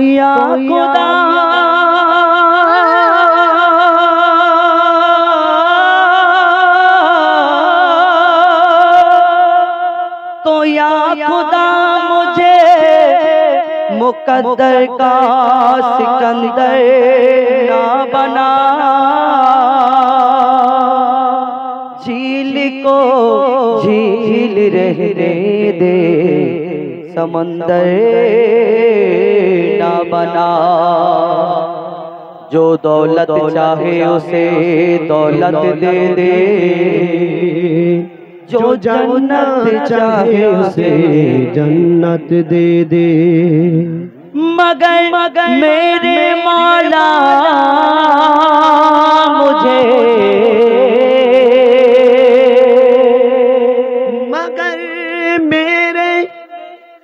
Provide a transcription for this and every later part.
या खुदा तो या खुदा मुझे मुकद्दर का सिकंदर ना बना, झील को झील रहने दे, समंदर ना बना। जो दौलत चाहे उसे दौलत दे दे, जो जन्नत चाहे उसे जन्नत दे दे। मगर मेरे मौला मुझे, मगर मेरे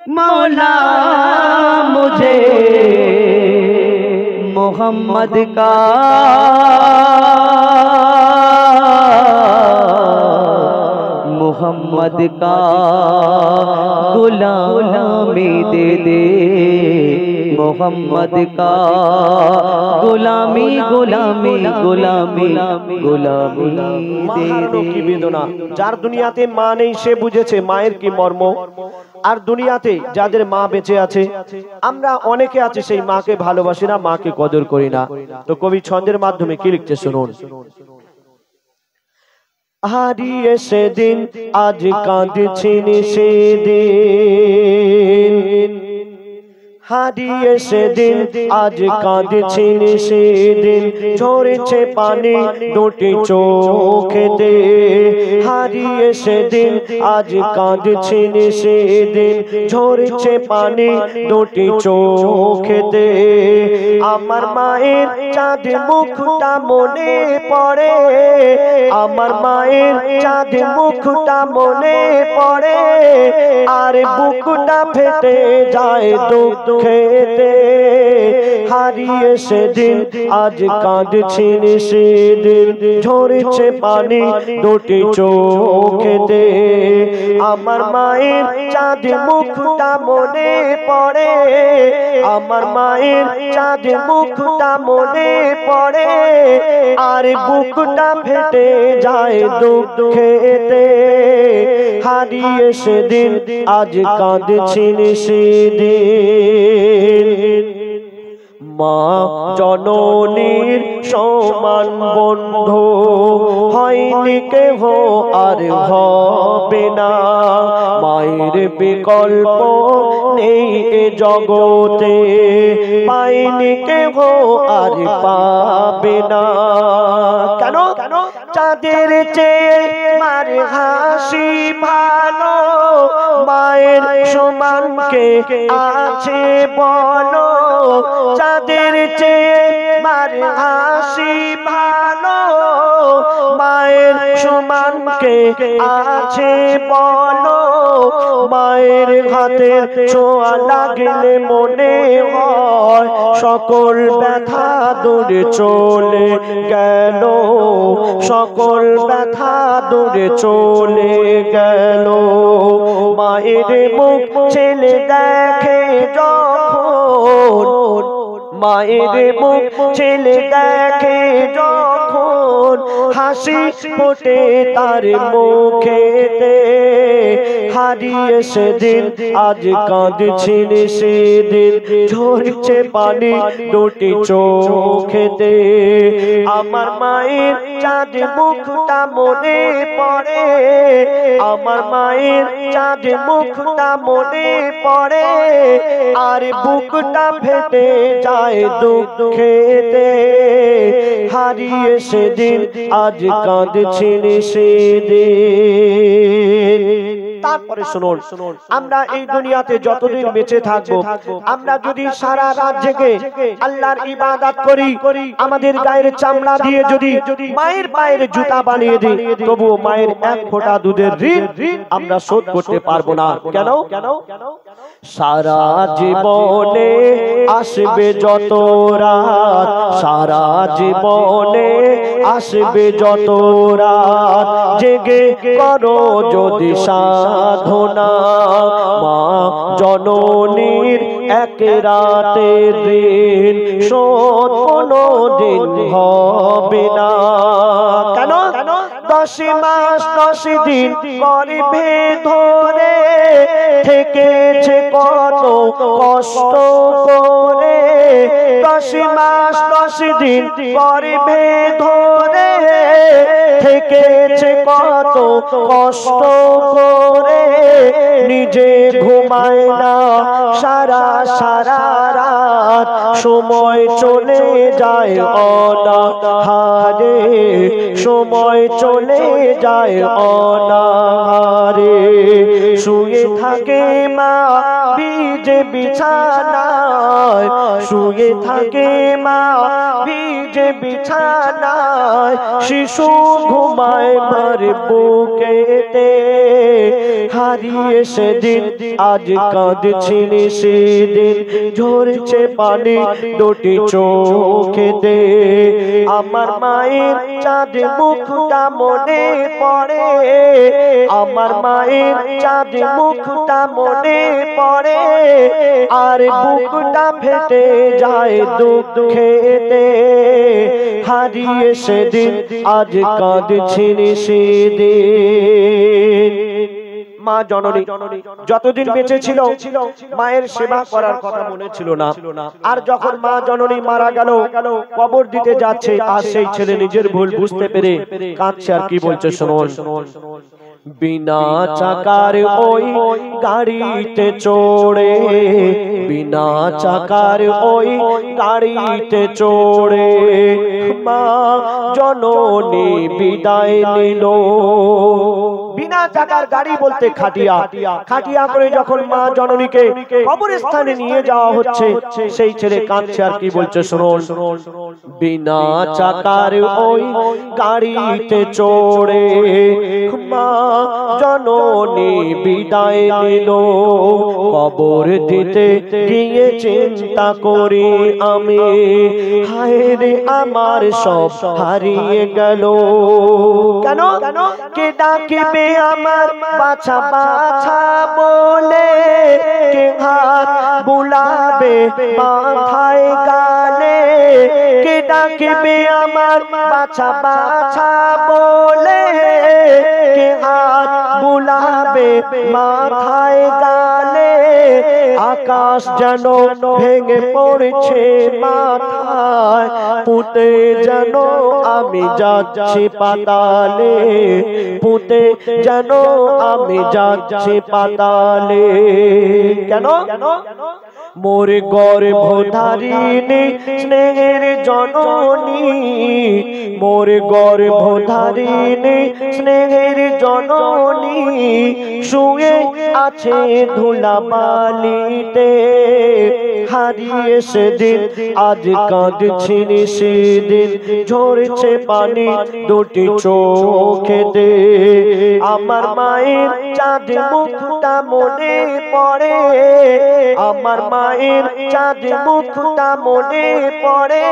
मौला मुझे मोहम्मद का गुलामी दे दे, मोहम्मद का गुलामी गुलामी गुलामी गुलामी दे की बेदना। जार दुनियाते मा नेই সে বুঝেছে মায়ের কি মর্ম। আর দুনিয়াতে যাদের মা বেঁচে আছে, আমরা অনেকে আছে সেই মাকে ভালোবাসি না, মাকে কদর করি না। তো কবি ছন্দের মাধ্যমে কি লিখছে শুনুন। হারিয়ে সেদিন আজ কাঁদছেন সেদিন, হারিয়ে সেদিন আজ কাঁদছেন সেদিন, ঝরেছে পানি দুটি চোখেতে। হারিয়ে সেদিন আজ কাঁদছেন সেদিন, ঝরেছে পানি দুটি চোখেতে। আমার মায়ের চাঁদ মুখটা মনে পড়ে, আমার মায়ের চাঁদ মুখটা মনে পড়ে, আর বুকটা ফেটে যায় দুঃখেতে। হারিয়ে সেদিন আজ কাঁদছেন সেদিন, ঝরেছে পানি দুটি চোখেতে। আমার মায়ের চাঁদ মুখটা মনে পড়ে, আমার মায়ের চাঁদ মুখটা মনে পড়ে, আর বুকটা ফেটে যায় দুঃখেতে। হারিয়ে সেদিন আজ কাঁদছেন সেদিন। মা জননীর সমান বন্ধু হয়নি কেহ আর হবে না, মায়ের বিকল্প নেই এ জগতে, পাইনি কেহ আর পাবে না। কেন? চাঁদের চেয়ে মার হাসি ভালো, মায়ের সমান কে আছে বলো। চাঁদের চেয়ে মার হাসি ভালো, মায়ের সমান কে আছে বলো। মায়ের হাতের ছোঁয়া লাগলে মনে হয় সকল ব্যথা দূরে চলে গেল, সকল ব্যথা দূরে চলে গেল। মায়ের মুখ ছেলে দেখে যখন, মায়ের মুখ ছেলে দেখে যখন, হাসি ফোটে তার মুখেতে। হারিয়ে সেদিন আজ কাঁদছেন সেদিন, ঝরছে পানি দুটি চোখেতে। আমার মায়ের চাঁদ মুখটা মনে পড়ে, আমার মায়ের চাঁদ মুখটা মনে পড়ে, আর বুকটা ফেটে যায় দুঃখেতে। হারিয়ে সেদিন আজ কাঁদছেন সেদিন। তারপরে শুনুন, আমরা এই দুনিয়াতে যতদিন বেঁচে থাকবো, আমরা যদি সারা রাত জেগে আল্লাহর ইবাদত করি, আমাদের গায়ের চামড়া দিয়ে যদি মায়ের পায়ের জুতা বানিয়ে দিই, তবুও মায়ের এক ফোঁটা দুধের ঋণ আমরা শোধ করতে পারবো না। কেন? সারা জীবনে আসবে যত রাত, সারা জীবনে আসবে যত রাত, জেগে করো যদি সাধনা মা জননীর এক রাতে দিন শোধ কোনো দিন হবে না। কেন? 10 মাস 10 দিন গর্ভে ধরে থেকেছে কত কষ্ট করে। 10 মাস 10 দিন গর্ভে ধরে থেকেছে কত কষ্ট করে। নিজে ঘুমায় না সারা সারা রাত, সময় চলে যায় অনাহারে, সময় চলে যায় অনাহারে। শুয়ে থাকে মা ভিজে বিছানায়, শুয়ে থাকে মা ভিজে বিছানায়। শিশু ঘুমায় মার বুকেতে, হারিয়ে সেদিন আজ কাঁদছিনি সেদিন। ঝরছে পানি দুটি চোখেতে, আমার মায়ের চাঁদ মুখটা মনে পড়ে, আমার মায়ের চাঁদ মুখটা মনে পড়ে। আর বুকটা ফেটে যায় দুঃখেতে, হারিয়ে সেদিন আজ কাঁদছিনি সেদিন। মা জননী যতদিন বেঁচে ছিল মায়ের সেবা করার কথা মনে ছিল না। আর যখন মা জননী মারা গেল, কবর দিতে যাচ্ছে, আর সেই ছেলে নিজের ভুল বুঝতে পেরে কাঁদছে। আর কি বলছে শুনুন। বিনা চাকার ওই গাড়িতে চড়ে, বিনা চাকার ওই গাড়িতে চড়ে মা জননী বিদায় নিল। বিনা চাকার গাড়ি বলতে খাটিয়া, খাটিয়া করে যখন মা জননীকে কবরস্থানে নিয়ে যাওয়া হচ্ছে, সেই ছেলে কাঁদছে। আর কি বলছে শুনুন। বিনা চাকার ওই গাড়িতে চড়ে মা জননী বিদায় নিল। কবর দিতে গিয়ে চিন্তা করি আমি, হায় রে আমার সব হারিয়ে গেল। কেন? কে ডাকবে আমার বাছা বাছা বলে, কে হাত বুলাবে মাথায় গালে। কে ডাকবে আমার বাছা বাছা বলে, কে হাত বুলাবে মাথায় গালে। আকাশ যেন ভেঙে পড়ছে মাথায়, পুঁতে যেন আমি যাচ্ছি পাতালে, পুঁতে যেন আমি যাচ্ছি পাতালে। কেন? মোর গর্ভধারিণী স্নেহের জননী, মোর গর্ভধারিণী স্নেহের জননী শুয়ে আছে ধুলাবালিতে। হারিয়ে সেদিন আজ কাঁদছিনি সেদিন, ঝরছে পানি দুটি চোখেতে। আমার মায়ের চাঁদ মুখটা মনে পড়ে, আমার মায়ের চাঁদ মুখটা মনে পড়ে।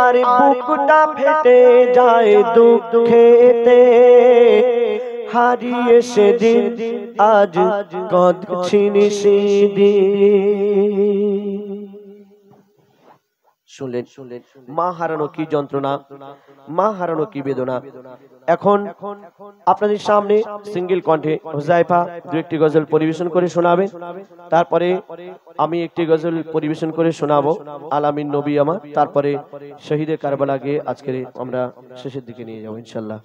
আর বুকটা ফেটে যায় দুঃখেতে, হারিয়ে সেদিন আজ কাঁদছিনি সেদিন। শুনলেন মা হারানো কি যন্ত্রণা, মা হারানো কি বেদনা। এখন আপনাদের সামনে সিঙ্গেল কণ্ঠে হুজাইফা দু একটি গজল পরিবেশন করে শোনাবে। তারপরে আমি একটি গজল পরিবেশন করে শোনাবো, আলামিন নবী আমার। তারপরে শহীদে কারবালা গিয়ে আজকে আমরা শেষের দিকে নিয়ে যাবো ইনশাআল্লাহ।